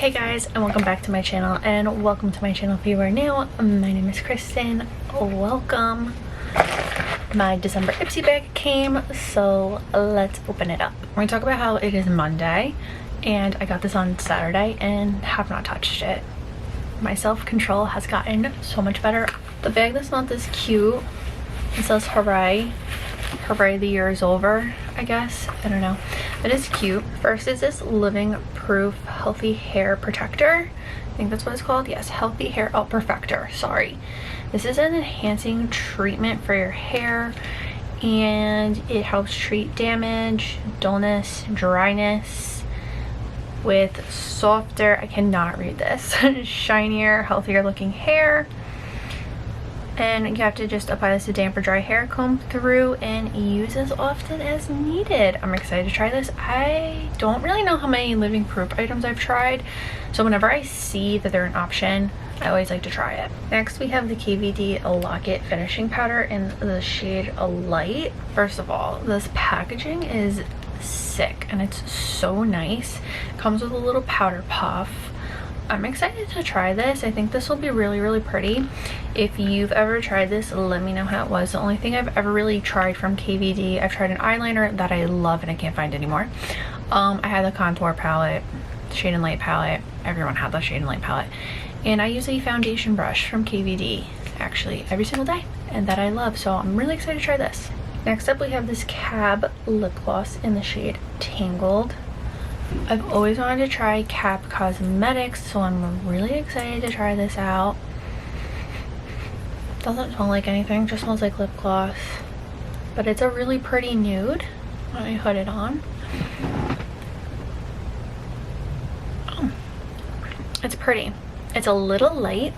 Hey guys, and welcome back to my channel, and welcome to my channel if you are new. My name is Kristen. Welcome. My December Ipsy bag came, so let's open it up. We're going to talk about how it is Monday and I got this on Saturday and have not touched it. My self-control has gotten so much better. The bag this month is cute. It says hooray. Hooray, the year is over, I guess. I don't know. It is cute. First is this Living Proof Healthy Hair Protector. I think that's what it's called. Yes, Healthy Hair Perfector. Sorry. This is an enhancing treatment for your hair, and it helps treat damage, dullness, dryness with softer, I cannot read this, shinier, healthier looking hair. And you have to just apply this to damp or dry hair, comb through, and use as often as needed. I'm excited to try this. I don't really know how many Living Proof items I've tried, so whenever I see that they're an option, I always like to try it. Next, we have the KVD Lock-It Finishing Powder in the shade Light. First of all, this packaging is sick, and it's so nice. It comes with a little powder puff. I'm excited to try this. I think this will be really, really pretty. If you've ever tried this, let me know how it was. The only thing I've ever really tried from KVD, I've tried an eyeliner that I love and I can't find anymore. I had the contour palette, shade and light palette. Everyone had the shade and light palette. And I use a foundation brush from KVD actually every single day, and that I love. So I'm really excited to try this. Next up, we have this Cab lip gloss in the shade Tangled. I've always wanted to try Cab Cosmetics, so I'm really excited to try this out. Doesn't smell like anything, just smells like lip gloss. But it's a really pretty nude. Let me put it on. Oh, it's pretty. It's a little light,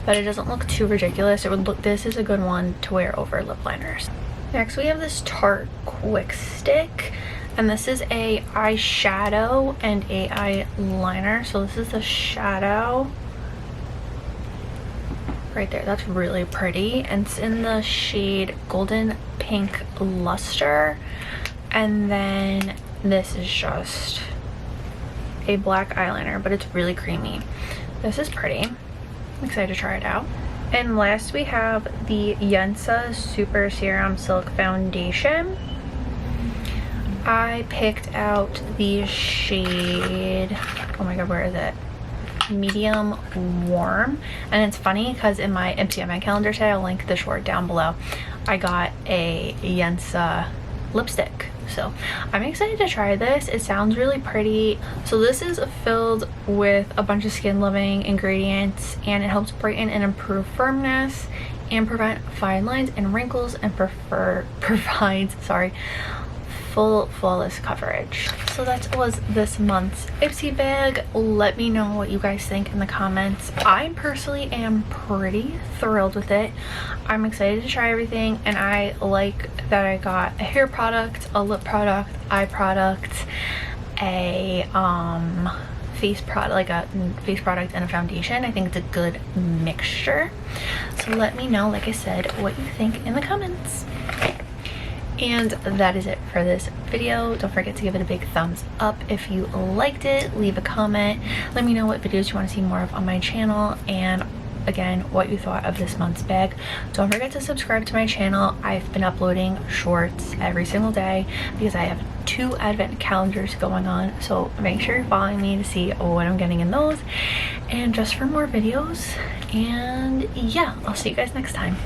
but it doesn't look too ridiculous. It would look, this is a good one to wear over lip liners. Next, we have this Tarte Quick Stick. And this is a eyeshadow and a eyeliner. So this is the shadow right there. That's really pretty. And it's in the shade Golden Pink Luster. And then this is just a black eyeliner, but it's really creamy. This is pretty. I'm excited to try it out. And last we have the Yensa Super Serum Silk Foundation. I picked out the shade, oh my god, where is it? Medium Warm. And it's funny because in my PINCHme calendar today, I'll link the short down below, I got a Yensa lipstick. So I'm excited to try this. It sounds really pretty. So this is filled with a bunch of skin loving ingredients, and it helps brighten and improve firmness and prevent fine lines and wrinkles, and provides full flawless coverage. So that was this month's Ipsy bag. Let me know what you guys think in the comments. I personally am pretty thrilled with it. I'm excited to try everything, and I like that I got a hair product, a lip product, eye product, a face product, like a face product and a foundation. I think it's a good mixture. So let me know, like I said, what you think in the comments. And that is it for this video. Don't forget to give it a big thumbs up if you liked it. Leave a comment. Let me know what videos you want to see more of on my channel, and again, what you thought of this month's bag. Don't forget to subscribe to my channel. I've been uploading shorts every single day because I have 2 advent calendars going on, so make sure you're following me to see what I'm getting in those, and just for more videos. And yeah, I'll see you guys next time.